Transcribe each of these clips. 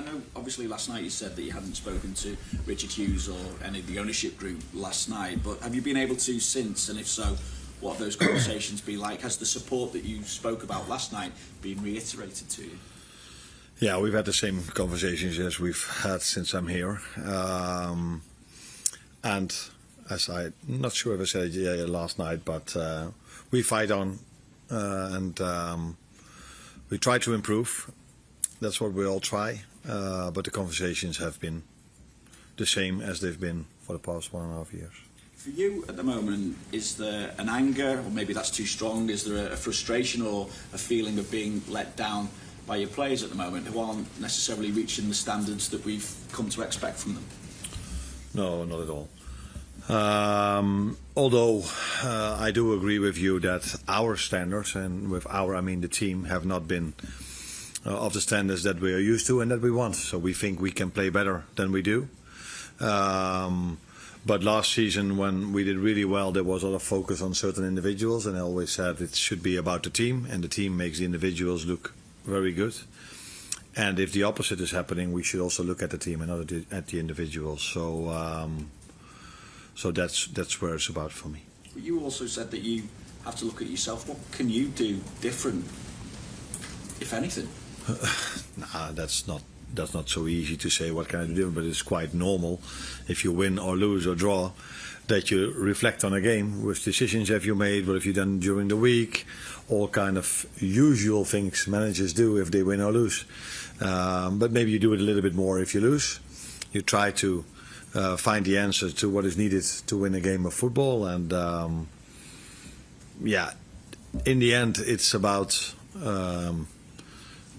I know, obviously, last night you said that you hadn't spoken to Richard Hughes or any of the ownership group last night, but have you been able to since, and if so, what have those conversations been like? Has the support that you spoke about last night been reiterated to you? Yeah, we've had the same conversations as we've had since I'm here. And as I'm not sure if I said it last night, but we fight on and we try to improve. That's what we all try. But the conversations have been the same as they've been for the past 1.5 years. For you at the moment, is there an anger, or maybe that's too strong, is there a frustration or a feeling of being let down by your players at the moment who aren't necessarily reaching the standards that we've come to expect from them? No, not at all. Although I do agree with you that our standards, and with our I mean the team, have not been of the standards that we are used to and that we want. So we think we can play better than we do. But last season, when we did really well, there was a lot of focus on certain individuals, and I always said it should be about the team, and the team makes the individuals look very good. And if the opposite is happening, we should also look at the team and not at the individuals. So that's where it's about for me. But you also said that you have to look at yourself. What can you do different, if anything? Nah, that's not so easy to say what can I do different, but it's quite normal if you win or lose or draw that you reflect on a game. Which decisions have you made? What have you done during the week? All kind of usual things managers do if they win or lose. But maybe you do it a little bit more if you lose. You try to find the answer to what is needed to win a game of football. And in the end, it's about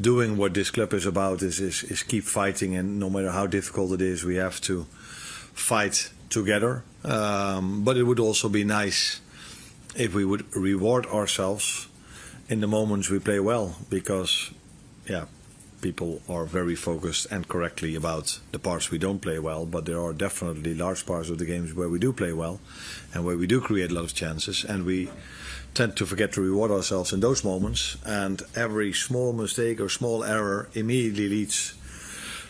doing what this club is about, is keep fighting, and no matter how difficult it is, we have to fight together. But it would also be nice if we would reward ourselves in the moments we play well, because people are very focused and correctly about the parts we don't play well, but there are definitely large parts of the games where we do play well and where we do create a lot of chances, and we tend to forget to reward ourselves in those moments, and every small mistake or small error immediately leads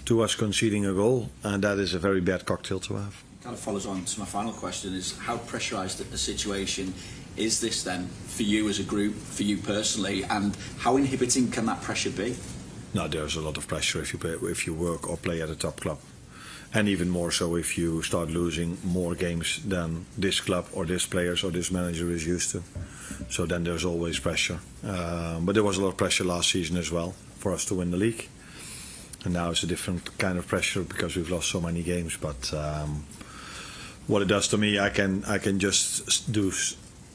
to us conceding a goal, and that is a very bad cocktail to have. Kind of follows on to my final question, is how pressurised a situation is this then for you as a group, for you personally, and how inhibiting can that pressure be? No, there's a lot of pressure if you work or play at a top club. And even more so if you start losing more games than this club or this players or this manager is used to. So then there's always pressure. But there was a lot of pressure last season as well for us to win the league. And now it's a different kind of pressure because we've lost so many games. But what it does to me, I can just do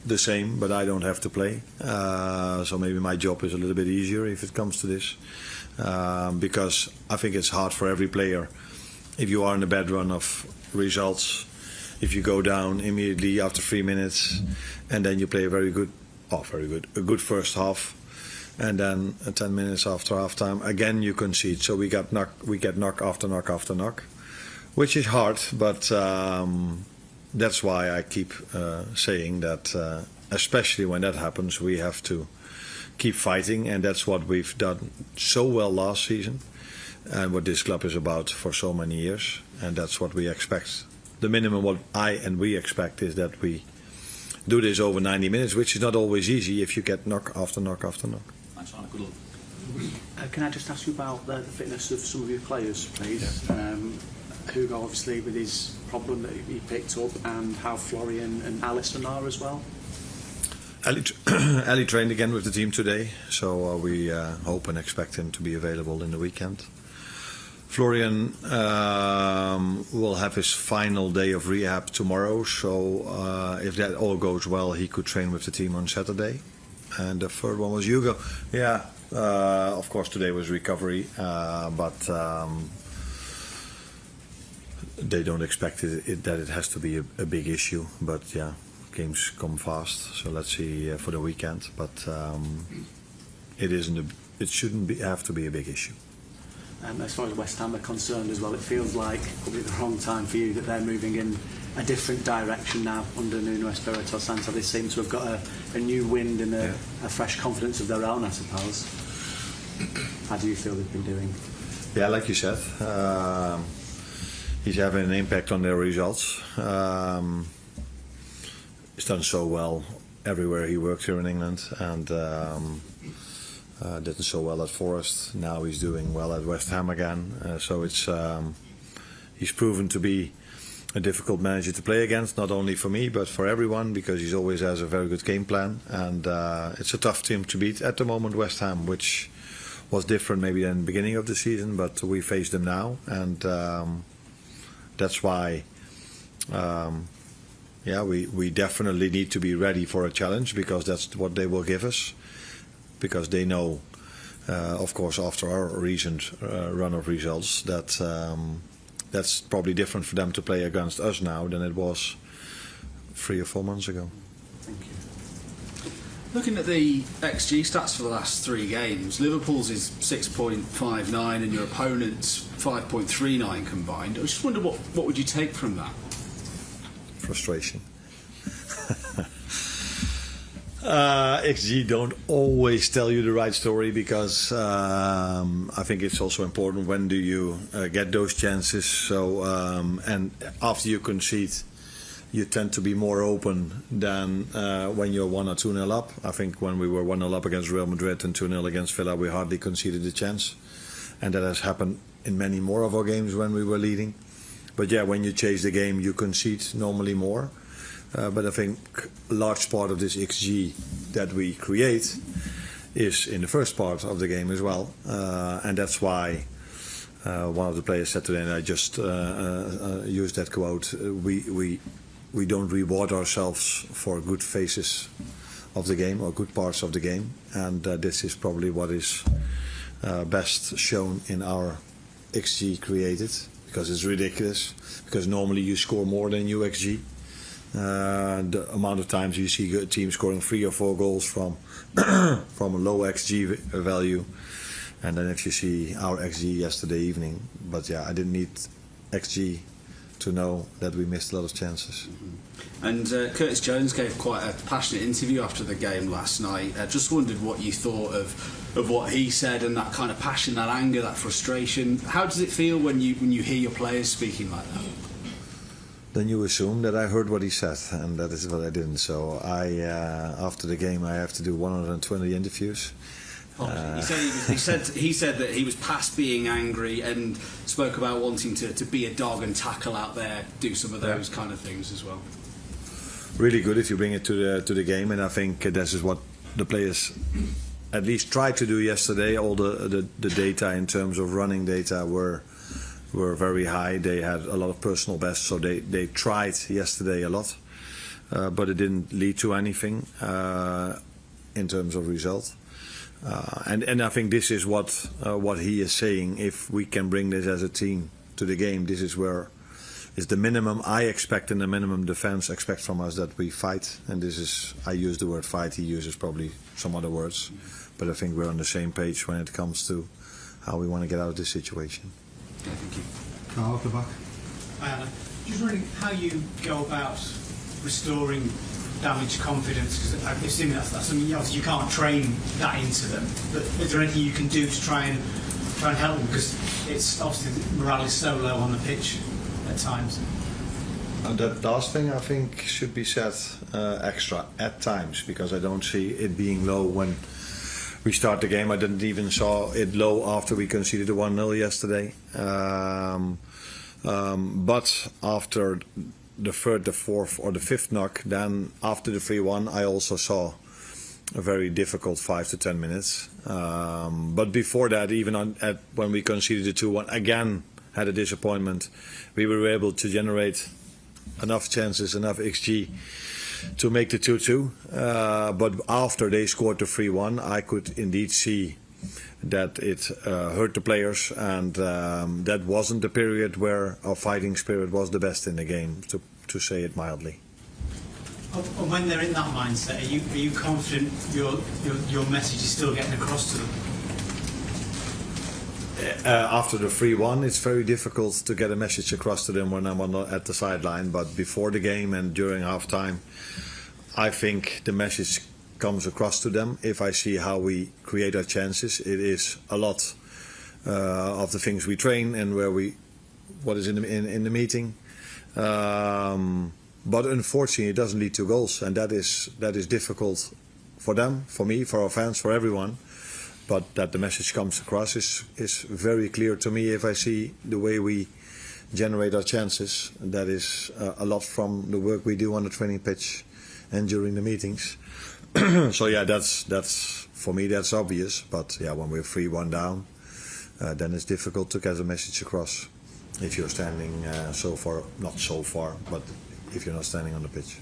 the same, but I don't have to play. So maybe my job is a little bit easier if it comes to this. Because I think it's hard for every player. If you are in a bad run of results, if you go down immediately after 3 minutes, and then you play a good first half, and then 10 minutes after halftime, again you concede. So we get knock after knock after knock, which is hard, but that's why I keep saying that, especially when that happens, we have to keep fighting, and that's what we've done so well last season. And what this club is about for so many years, and that's what we expect. The minimum what I and we expect is that we do this over 90 minutes, which is not always easy if you get knock after knock after knock. Thanks, Arne. Good luck. Can I just ask you about the fitness of some of your players, please? Hugo, obviously, with his problem that he picked up, and how Florian and Alisson are as well. Ali trained again with the team today, so we hope and expect him to be available in the weekend. Florian will have his final day of rehab tomorrow, so if that all goes well, he could train with the team on Saturday. And the third one was Hugo. Yeah, of course today was recovery, but they don't expect that it has to be a big issue. But yeah, games come fast, so let's see for the weekend. But it shouldn't have to be a big issue. As far as West Ham are concerned as well, it feels like probably the wrong time for you that they're moving in a different direction now under Nuno Espirito Santo. They seem to have got a new wind and a fresh confidence of their own, I suppose. How do you feel they've been doing? Yeah, like you said, he's having an impact on their results. He's done so well everywhere he worked here in England, and did so well at Forest. Now he's doing well at West Ham again. So he's proven to be a difficult manager to play against, not only for me but for everyone, because he always has a very good game plan, and it's a tough team to beat at the moment, West Ham, which was different maybe than the beginning of the season, but we face them now, and that's why we definitely need to be ready for a challenge, because that's what they will give us, because they know, of course, after our recent run of results, that that's probably different for them to play against us now than it was 3 or 4 months ago. Thank you. Looking at the XG stats for the last 3 games, Liverpool's is 6.59 and your opponent's 5.39 combined. I just wonder what would you take from that? Frustration. XG don't always tell you the right story, because I think it's also important when do you get those chances. So and after you concede, you tend to be more open than when you're 1 or 2-0 up. I think when we were 1-0 up against Real Madrid and 2-0 against Villa, we hardly conceded a chance, and that has happened in many more of our games when we were leading. But yeah, when you chase the game, you concede normally more. But I think a large part of this XG that we create is in the first part of the game as well. And that's why one of the players said today, and I just used that quote, we don't reward ourselves for good phases of the game or good parts of the game. And this is probably what is best shown in our XG created, because it's ridiculous, because normally you score more than your XG. The amount of times you see a team scoring 3 or 4 goals from from a low XG value, and then if you see our XG yesterday evening, but yeah, I didn't need XG to know that we missed a lot of chances. And Curtis Jones gave quite a passionate interview after the game last night. I just wondered what you thought of what he said, and that kind of passion, that anger, that frustration. How does it feel when you hear your players speaking like that? Then you assume that I heard what he said, and that is what I didn't. So after the game, I have to do 120 interviews. He said that he was past being angry and spoke about wanting to be a dog and tackle out there, do some of those kind of things as well. Really good if you bring it to the game, and I think this is what the players at least tried to do yesterday. All the data in terms of running data were very high. They had a lot of personal bests, so they tried yesterday a lot, but it didn't lead to anything in terms of result. And I think this is what he is saying. If we can bring this as a team to the game, this is where is the minimum I expect, and the minimum defense expect from us, that we fight. And this is, I use the word fight, he uses probably some other words, but I think we're on the same page when it comes to how we want to get out of this situation. Okay, thank you. Carl, up the back. Hi, Alan. Just wondering how you go about restoring damaged confidence, because I assume that's something else. You can't train that into them. But is there anything you can do to try and help them? Because it's obviously morale is so low on the pitch at times. And that last thing I think should be said extra at times, because I don't see it being low when we start the game. I didn't even saw it low after we conceded the 1-0 yesterday. But after the 3rd, the 4th or the 5th knock, then after the 3-1 I also saw a very difficult 5 to 10 minutes. But before that, even when we conceded the 2-1, again had a disappointment. We were able to generate enough chances, enough XG to make the 2-2. But after they scored the 3-1, I could indeed see that it hurt the players, and that wasn't the period where our fighting spirit was the best in the game, to say it mildly. And when they're in that mindset, are you confident your message is still getting across to them? After the 3-1, it's very difficult to get a message across to them when I'm at the sideline. But before the game and during half-time, I think the message comes across to them. If I see how we create our chances, it is a lot of the things we train and what is in the meeting. But unfortunately, it doesn't lead to goals, and that is difficult for them, for me, for our fans, for everyone. But that the message comes across is very clear to me if I see the way we generate our chances. That is a lot from the work we do on the training pitch and during the meetings. So yeah, that's for me that's obvious. But yeah, when we're 3-1 down, then it's difficult to get a message across. If you're standing not so far, but if you're not standing on the pitch.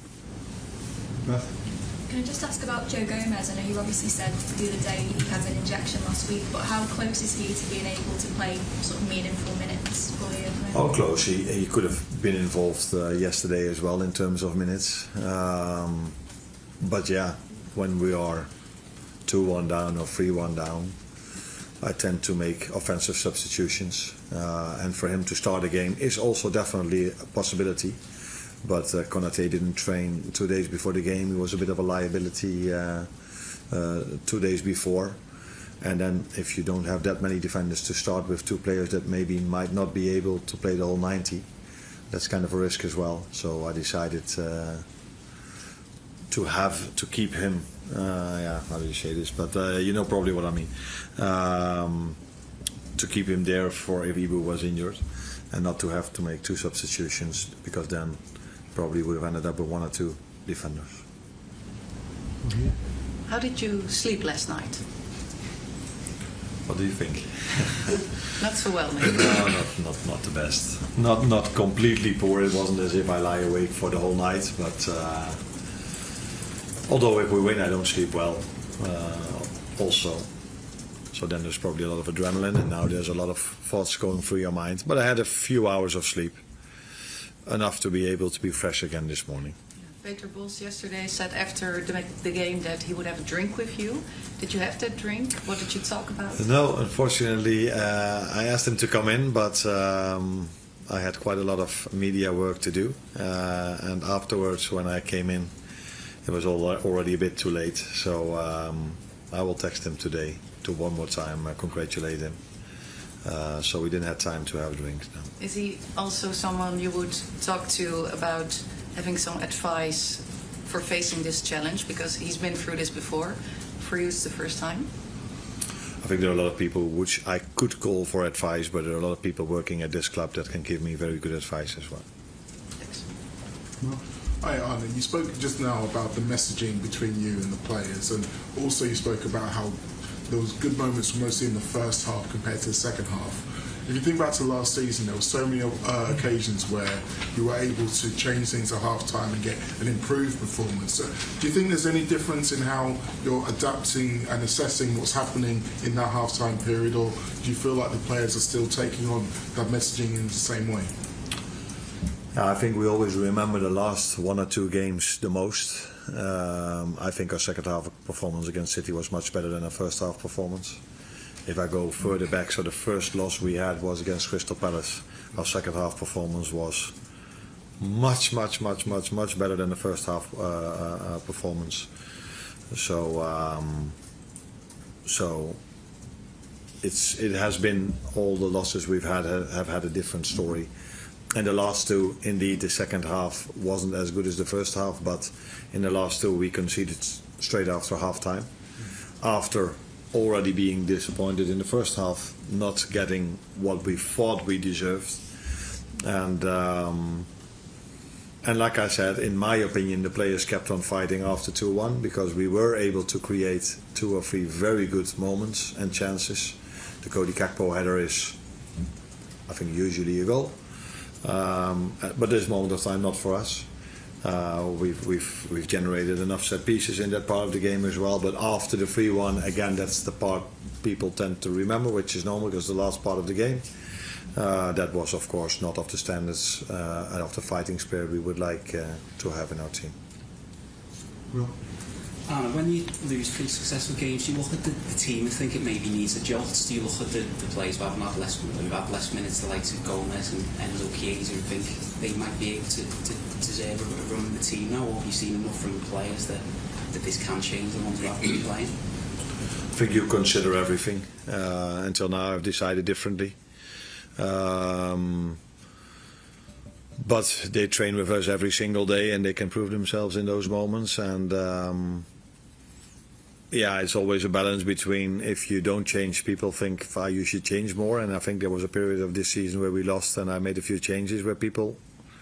Can I just ask about Joe Gomez? I know you obviously said the other day he had an injection last week, but how close is he to being able to play sort of meaningful minutes for you? How close? He could have been involved yesterday as well in terms of minutes. But yeah, when we are 2-1 down or 3-1 down, I tend to make offensive substitutions. And for him to start a game is also definitely a possibility. But Konate didn't train 2 days before the game. He was a bit of a liability 2 days before. And then if you don't have that many defenders to start with, two players that maybe might not be able to play the whole 90, that's kind of a risk as well. So I decided to keep him. How do you say this? But you know probably what I mean. To keep him there for if Ibu was injured, and not to have to make two substitutions, because then probably would have ended up with one or two defenders. How did you sleep last night? What do you think? Not so well, maybe. No, not the best. Not completely poor. It wasn't as if I lie awake for the whole night, but although if we win, I don't sleep well. Also, so then there's probably a lot of adrenaline, and now there's a lot of thoughts going through your mind. But I had a few hours of sleep, enough to be able to be fresh again this morning. Peter Bos yesterday said after the game that he would have a drink with you. Did you have that drink? What did you talk about? No, unfortunately, I asked him to come in, but I had quite a lot of media work to do. And afterwards, when I came in, it was already a bit too late. So I will text him today to one more time congratulate him. So we didn't have time to have a drink. No. Is he also someone you would talk to about having some advice for facing this challenge? Because he's been through this before. For you, it's the first time. I think there are a lot of people which I could call for advice, but there are a lot of people working at this club that can give me very good advice as well. Thanks. Hi Arne, you spoke just now about the messaging between you and the players, and also you spoke about how there was good moments mostly in the first half compared to the second half. If you think back to last season, there were so many occasions where you were able to change things at half-time and get an improved performance. So do you think there's any difference in how you're adapting and assessing what's happening in that half-time period, or do you feel like the players are still taking on that messaging in the same way? I think we always remember the last one or two games the most. I think our second half performance against City was much better than our first half performance. If I go further back, so the first loss we had was against Crystal Palace. Our second half performance was much better than the first half performance. So it has been, all the losses we've had have had a different story. And the last two, indeed, the second half wasn't as good as the first half, but in the last two we conceded straight after half-time. After already being disappointed in the first half, not getting what we thought we deserved. And like I said, in my opinion, the players kept on fighting after 2-1, because we were able to create 2 or 3 very good moments and chances. The Cody Gakpo header is, I think, usually a goal. But this moment of time, not for us. We've generated enough set pieces in that part of the game as well. But after the 3-1, again, that's the part people tend to remember, which is normal because the last part of the game. That was, of course, not of the standards and of the fighting spirit we would like to have in our team. Arne, when you lose 3 successful games, do you look at the team and think it maybe needs a jolt? Do you look at the players who have had less minutes, the likes of Gomez and Enzo Chiesa, and think they might be able to deserve a run in the team now? Or have you seen enough from the players that this can change, the ones who have been playing? I think you consider everything. Until now, I've decided differently. But they train with us every single day, and they can prove themselves in those moments. And it's always a balance between, if you don't change, people think you should change more. And I think there was a period of this season where we lost, and I made a few changes where people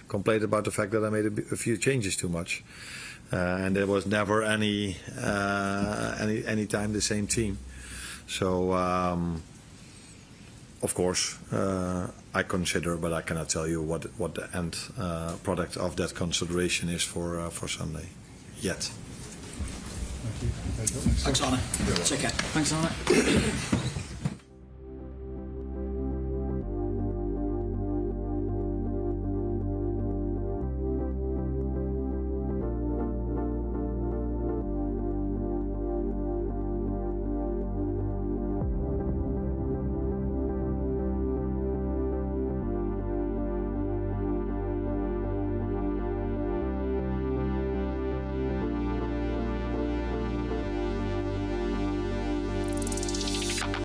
complained about the fact that I made a few changes too much. And there was never any time the same team. So of course I consider, but I cannot tell you what the end product of that consideration is for Sunday yet. Thanks, Arne. Take care. Thanks, Arne.